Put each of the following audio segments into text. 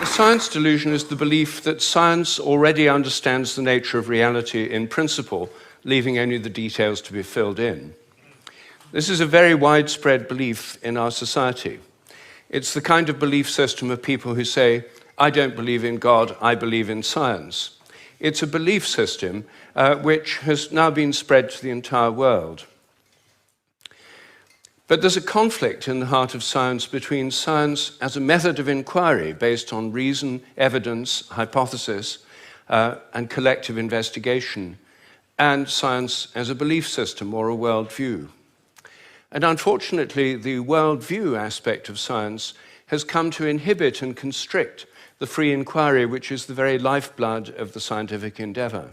The science delusion is the belief that science already understands the nature of reality in principle, leaving only the details to be filled in. This is a very widespread belief in our society. It's the kind of belief system of people who say, I don't believe in God, I believe in science. It's a belief system which has now been spread to the entire world. But there's a conflict in the heart of science between science as a method of inquiry based on reason, evidence, hypothesis, and collective investigation, and science as a belief system or a worldview. And unfortunately, the worldview aspect of science has come to inhibit and constrict the free inquiry, which is the very lifeblood of the scientific endeavor.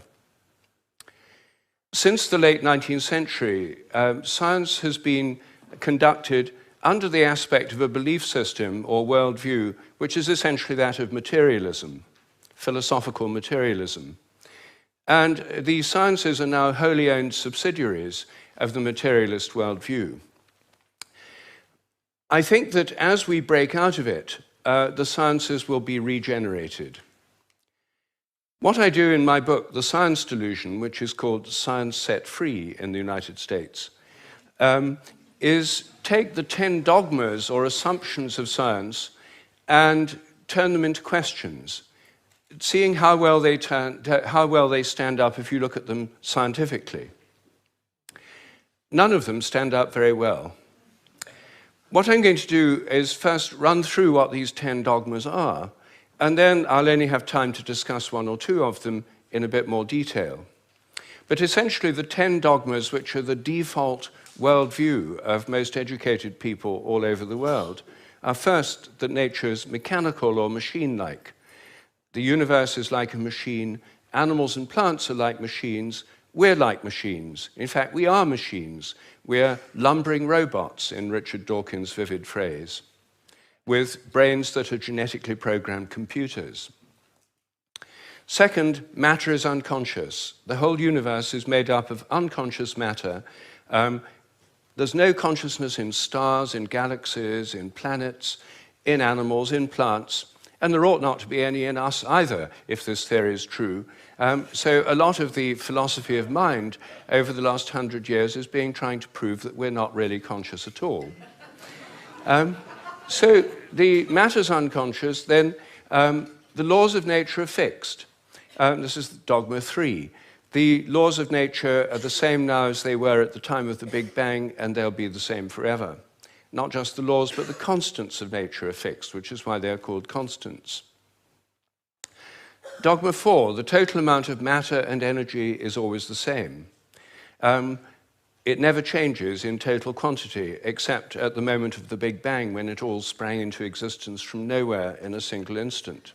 Since the late 19th century, science has been conducted under the aspect of a belief system or worldview, which is essentially that of materialism, philosophical materialism. And the sciences are now wholly owned subsidiaries of the materialist worldview. I think that as we break out of it, the sciences will be regenerated. What I do in my book, The Science Delusion, which is called Science Set Free in the United States, is take the 10 dogmas or assumptions of science and turn them into questions, seeing how well they stand up if you look at them scientifically. None of them stand up very well. What I'm going to do is first run through what these 10 dogmas are, and then I'll only have time to discuss one or two of them in a bit more detail. But essentially, the 10 dogmas, which are the default worldview of most educated people all over the world, are first that nature is mechanical or machine-like. The universe is like a machine, animals and plants are like machines, we're like machines. In fact, we are machines. We're lumbering robots, in Richard Dawkins' vivid phrase, with brains that are genetically programmed computers. Second, matter is unconscious. The whole universe is made up of unconscious matter. There's no consciousness in stars, in galaxies, in planets, in animals, in plants, and there ought not to be any in us either, if this theory is true. So a lot of the philosophy of mind over the last 100 years is trying to prove that we're not really conscious at all. So the matter's unconscious, then the laws of nature are fixed. This is dogma 3. The laws of nature are the same now as they were at the time of the Big Bang, and they'll be the same forever. Not just the laws, but the constants of nature are fixed, which is why they're called constants. Dogma 4, the total amount of matter and energy is always the same. It never changes in total quantity, except at the moment of the Big Bang, when it all sprang into existence from nowhere in a single instant.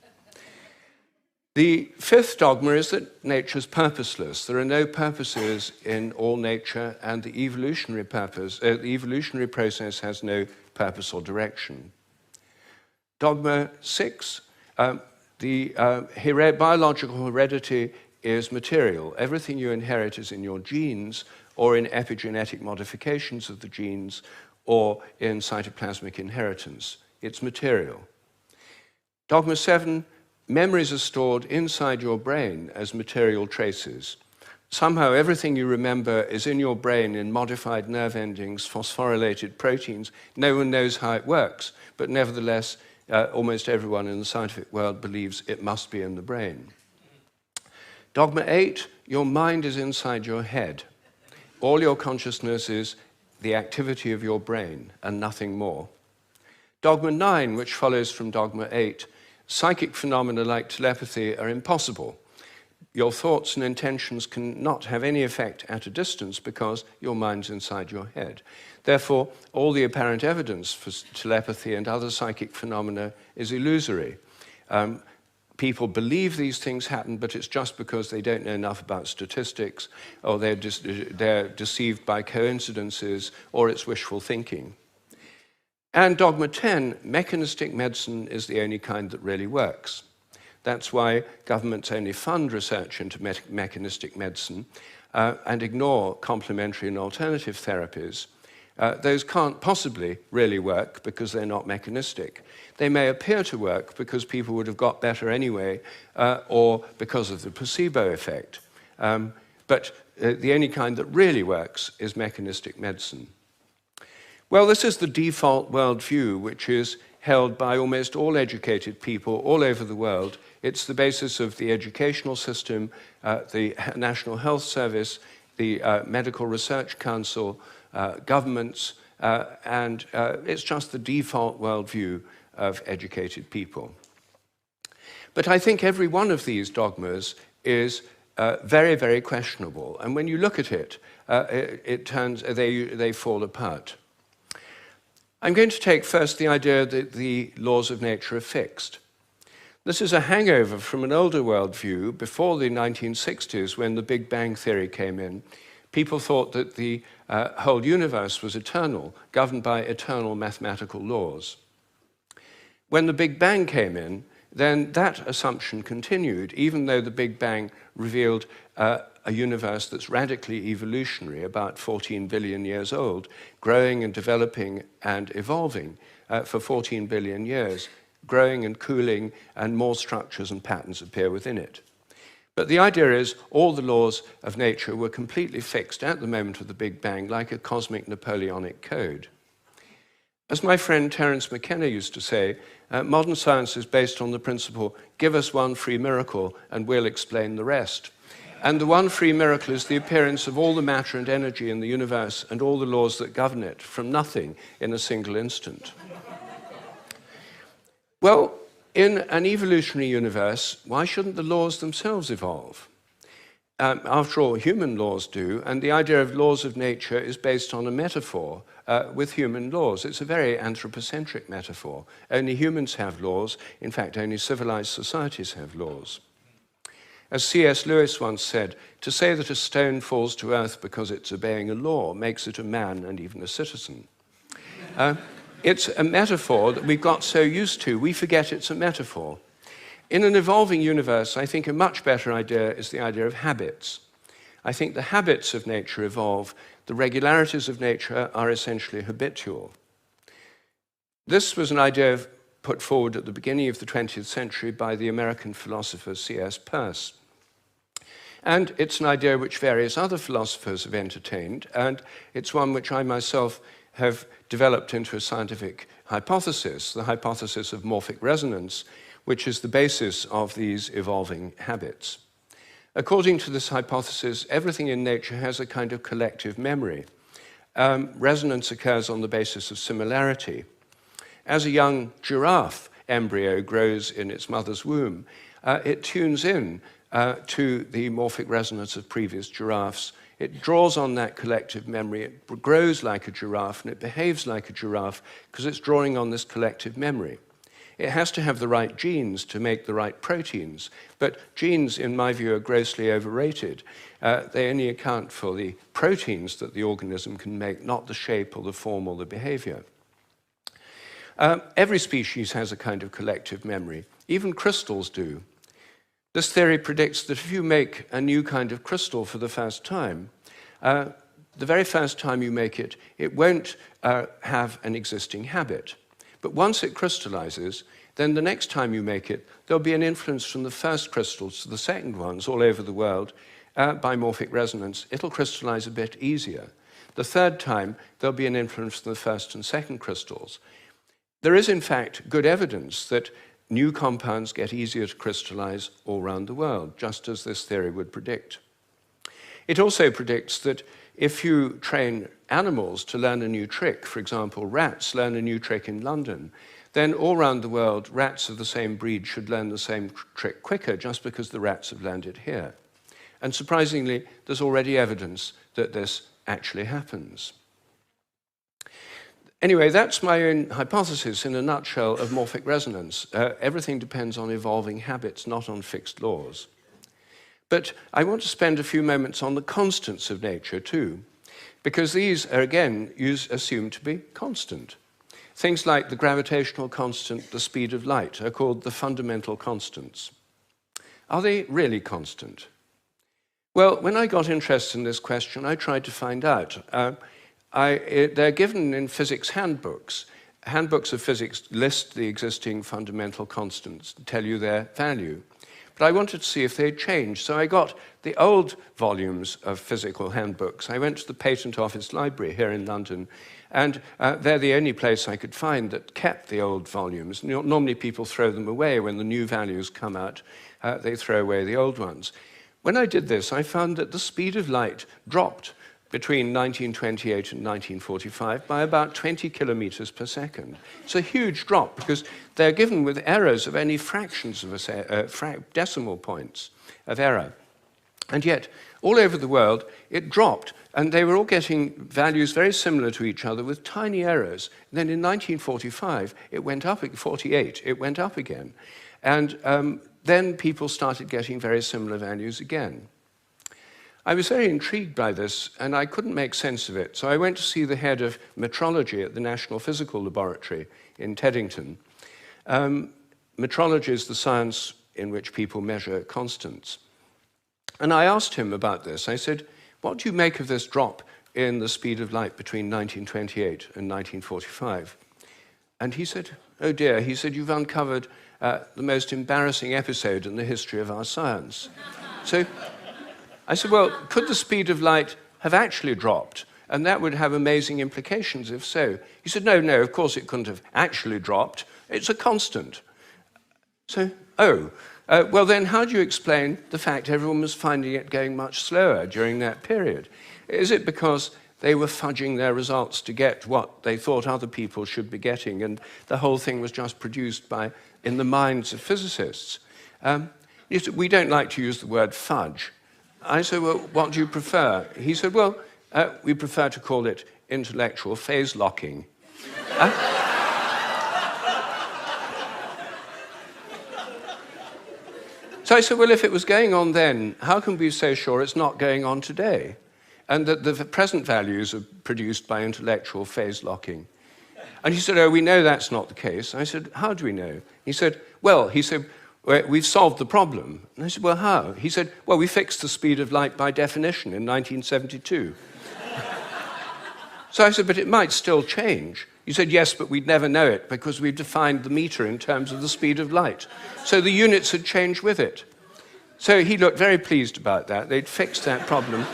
The 5th dogma is that nature is purposeless. There are no purposes in all nature, and the evolutionary process has no purpose or direction. Dogma 6, biological heredity is material. Everything you inherit is in your genes, or in epigenetic modifications of the genes, or in cytoplasmic inheritance. It's material. Dogma 7, memories are stored inside your brain as material traces. Somehow everything you remember is in your brain in modified nerve endings, phosphorylated proteins. No one knows how it works, but nevertheless, almost everyone in the scientific world believes it must be in the brain. Dogma 8, your mind is inside your head. All your consciousness is the activity of your brain and nothing more. Dogma 9, which follows from dogma 8, psychic phenomena like telepathy are impossible. Your thoughts and intentions cannot have any effect at a distance because your mind's inside your head. Therefore, all the apparent evidence for telepathy and other psychic phenomena is illusory. People believe these things happen, but it's just because they don't know enough about statistics, or they're deceived by coincidences, or it's wishful thinking. And dogma 10, mechanistic medicine is the only kind that really works. That's why governments only fund research into mechanistic medicine and ignore complementary and alternative therapies. Those can't possibly really work because they're not mechanistic. They may appear to work because people would have got better anyway, or because of the placebo effect. But the only kind that really works is mechanistic medicine. Well, this is the default worldview, which is held by almost all educated people all over the world. It's the basis of the educational system, the National Health Service, the Medical Research Council, governments, and it's just the default worldview of educated people. But I think every one of these dogmas is very, very questionable. And when you look at it, they fall apart. I'm going to take first the idea that the laws of nature are fixed. This is a hangover from an older worldview before the 1960s, when the Big Bang theory came in. People thought that the whole universe was eternal, governed by eternal mathematical laws. When the Big Bang came in, then that assumption continued, even though the Big Bang revealed a universe that's radically evolutionary, about 14 billion years old, growing and developing and evolving for 14 billion years, growing and cooling, and more structures and patterns appear within it. But the idea is all the laws of nature were completely fixed at the moment of the Big Bang, like a cosmic Napoleonic code. As my friend Terence McKenna used to say, modern science is based on the principle, give us one free miracle and we'll explain the rest. And the one free miracle is the appearance of all the matter and energy in the universe and all the laws that govern it from nothing in a single instant. Well, in an evolutionary universe, why shouldn't the laws themselves evolve? After all, human laws do, and the idea of laws of nature is based on a metaphor with human laws. It's a very anthropocentric metaphor. Only humans have laws. In fact, only civilized societies have laws. As C.S. Lewis once said, to say that a stone falls to earth because it's obeying a law makes it a man and even a citizen. It's a metaphor that we've got so used to, we forget it's a metaphor. In an evolving universe, I think a much better idea is the idea of habits. I think the habits of nature evolve. The regularities of nature are essentially habitual. This was an idea put forward at the beginning of the 20th century by the American philosopher C.S. Peirce. And it's an idea which various other philosophers have entertained, and it's one which I myself have developed into a scientific hypothesis, the hypothesis of morphic resonance, which is the basis of these evolving habits. According to this hypothesis, everything in nature has a kind of collective memory. Resonance occurs on the basis of similarity. As a young giraffe embryo grows in its mother's womb, it tunes in to the morphic resonance of previous giraffes. It draws on that collective memory. It grows like a giraffe, and it behaves like a giraffe because it's drawing on this collective memory. It has to have the right genes to make the right proteins, but genes, in my view, are grossly overrated. They only account for the proteins that the organism can make, not the shape or the form or the behavior. Every species has a kind of collective memory. Even crystals do. This theory predicts that if you make a new kind of crystal for the first time, the very first time you make it, it won't have an existing habit. But once it crystallizes, then the next time you make it, there'll be an influence from the first crystals to the second ones all over the world by morphic resonance. It'll crystallize a bit easier. The third time, there'll be an influence from the first and second crystals. There is, in fact, good evidence that new compounds get easier to crystallize all around the world, just as this theory would predict. It also predicts that if you train animals to learn a new trick, for example, rats learn a new trick in London, then all around the world, rats of the same breed should learn the same trick quicker just because the rats have learned it here. And surprisingly, there's already evidence that this actually happens. Anyway, that's my own hypothesis in a nutshell of morphic resonance. Everything depends on evolving habits, not on fixed laws. But I want to spend a few moments on the constants of nature too, because these are, again, assumed to be constant. Things like the gravitational constant, the speed of light, are called the fundamental constants. Are they really constant? Well, when I got interested in this question, I tried to find out. they're given in physics handbooks. Handbooks of physics list the existing fundamental constants, tell you their value. But I wanted to see if they'd changed, so I got the old volumes of physical handbooks. I went to the Patent Office Library here in London, and they're the only place I could find that kept the old volumes. Normally people throw them away when the new values come out. They throw away the old ones. When I did this, I found that the speed of light dropped between 1928 and 1945 by about 20 kilometers per second. It's a huge drop because they're given with errors of only fractions of decimal points of error. And yet, all over the world, it dropped, and they were all getting values very similar to each other with tiny errors. And then in 1945, it went up, 48, it went up again. And then people started getting very similar values again. I was very intrigued by this, and I couldn't make sense of it. So I went to see the head of metrology at the National Physical Laboratory in Teddington. Metrology is the science in which people measure constants. And I asked him about this. I said, what do you make of this drop in the speed of light between 1928 and 1945? And he said, oh dear, he said, you've uncovered the most embarrassing episode in the history of our science. So I said, well, could the speed of light have actually dropped? And that would have amazing implications if so. He said, no, of course it couldn't have actually dropped. It's a constant. So, well then how do you explain the fact everyone was finding it going much slower during that period? Is it because they were fudging their results to get what they thought other people should be getting, and the whole thing was just produced in the minds of physicists? We don't like to use the word fudge. I said, well, what do you prefer? He said, well, we prefer to call it intellectual phase locking. So I said, well, if it was going on then, how can we be so sure it's not going on today? And that the present values are produced by intellectual phase locking. And he said, oh, we know that's not the case. I said, how do we know? He said, we've solved the problem. And I said, well, how? He said, well, we fixed the speed of light by definition in 1972. So I said, but it might still change. He said, yes, but we'd never know it because we've defined the meter in terms of the speed of light. So the units had changed with it. So he looked very pleased about that. They'd fixed that problem.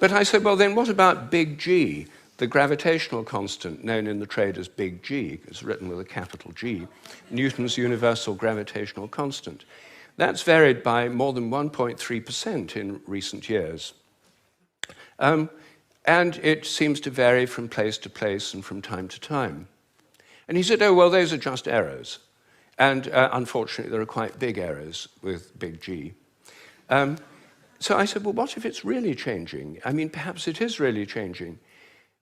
But I said, well, then what about big G? The gravitational constant, known in the trade as big G, is written with a capital G, Newton's universal gravitational constant. That's varied by more than 1.3% in recent years. And it seems to vary from place to place and from time to time. And he said, oh, well, those are just errors. And unfortunately, there are quite big errors with big G. So I said, well, what if it's really changing? I mean, perhaps it is really changing.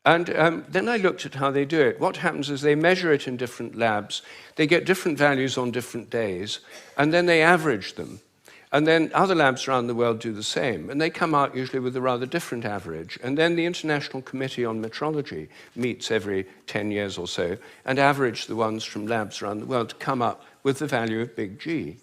And then I looked at how they do it. What happens is they measure it in different labs. They get different values on different days, and then they average them. And then other labs around the world do the same, and they come out usually with a rather different average. And then the International Committee on Metrology meets every 10 years or so and average the ones from labs around the world to come up with the value of big G.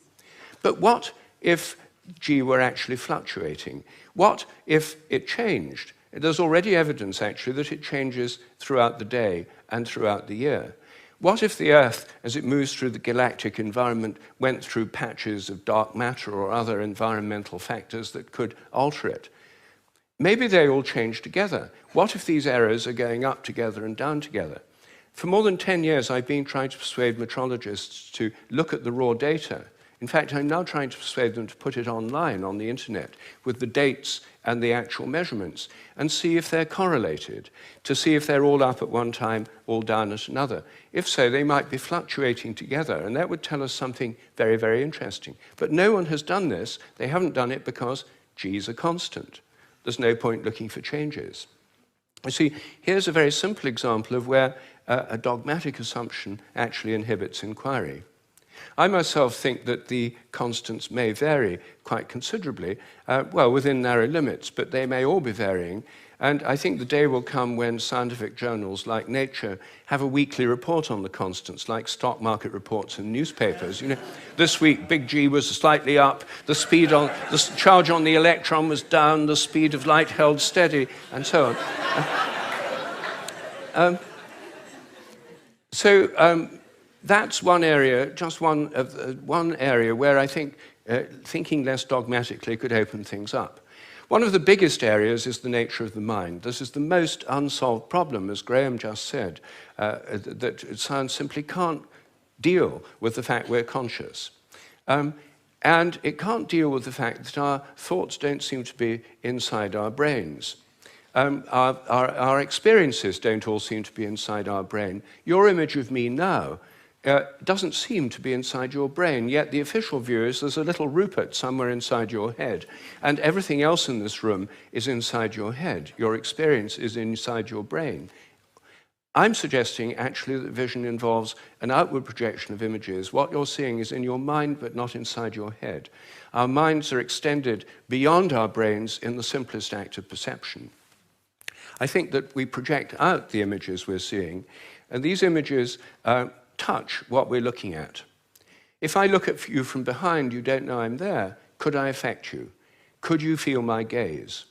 But what if G were actually fluctuating? What if it changed? There's already evidence, actually, that it changes throughout the day and throughout the year. What if the Earth, as it moves through the galactic environment, went through patches of dark matter or other environmental factors that could alter it? Maybe they all change together. What if these errors are going up together and down together? For more than 10 years, I've been trying to persuade metrologists to look at the raw data. In fact, I'm now trying to persuade them to put it online on the internet with the dates and the actual measurements and see if they're correlated, to see if they're all up at one time, all down at another. If so, they might be fluctuating together, and that would tell us something very, very interesting. But no one has done this. They haven't done it because G is a constant. There's no point looking for changes. You see, here's a very simple example of where a dogmatic assumption actually inhibits inquiry. I myself think that the constants may vary quite considerably, well, within narrow limits, but they may all be varying And I think the day will come when scientific journals like Nature have a weekly report on the constants, like stock market reports in newspapers. You know, this week, big G was slightly up, the charge on the electron was down, the speed of light held steady, and so on. That's one area, just one area where I think thinking less dogmatically could open things up. One of the biggest areas is the nature of the mind. This is the most unsolved problem, as Graham just said, that science simply can't deal with the fact we're conscious. And it can't deal with the fact that our thoughts don't seem to be inside our brains. Our experiences don't all seem to be inside our brain. Your image of me now doesn't seem to be inside your brain, yet the official view is there's a little Rupert somewhere inside your head, and everything else in this room is inside your head. Your experience is inside your brain. I'm suggesting actually that vision involves an outward projection of images. What you're seeing is in your mind, but not inside your head. Our minds are extended beyond our brains in the simplest act of perception. I think that we project out the images we're seeing, and these images touch what we're looking at. If I look at you from behind, you don't know I'm there. Could I affect you? Could you feel my gaze?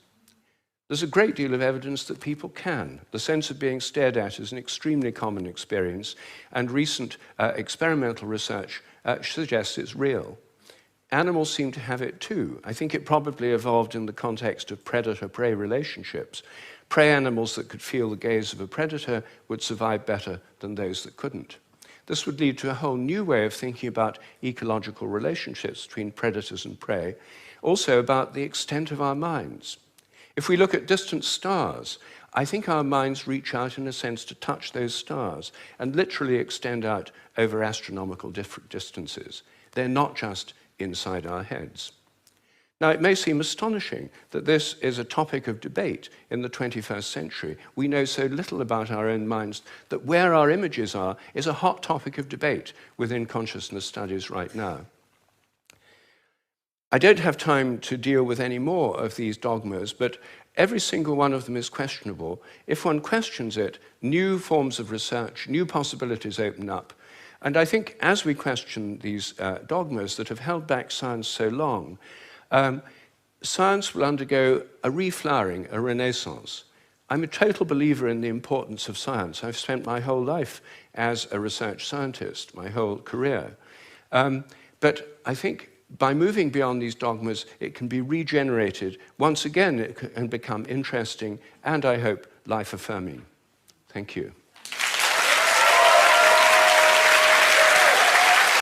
There's a great deal of evidence that people can. The sense of being stared at is an extremely common experience, and recent experimental research suggests it's real. Animals seem to have it too. I think it probably evolved in the context of predator-prey relationships. Prey animals that could feel the gaze of a predator would survive better than those that couldn't. This would lead to a whole new way of thinking about ecological relationships between predators and prey, also about the extent of our minds. If we look at distant stars, I think our minds reach out in a sense to touch those stars and literally extend out over astronomical distances. They're not just inside our heads. Now, it may seem astonishing that this is a topic of debate in the 21st century. We know so little about our own minds that where our images are is a hot topic of debate within consciousness studies right now. I don't have time to deal with any more of these dogmas, but every single one of them is questionable. If one questions it, new forms of research, new possibilities open up. And I think as we question these dogmas that have held back science so long, science will undergo a reflowering, a renaissance. I'm a total believer in the importance of science. I've spent my whole life as a research scientist, my whole career. But I think by moving beyond these dogmas, it can be regenerated. Once again, it can become interesting and, I hope, life-affirming. Thank you.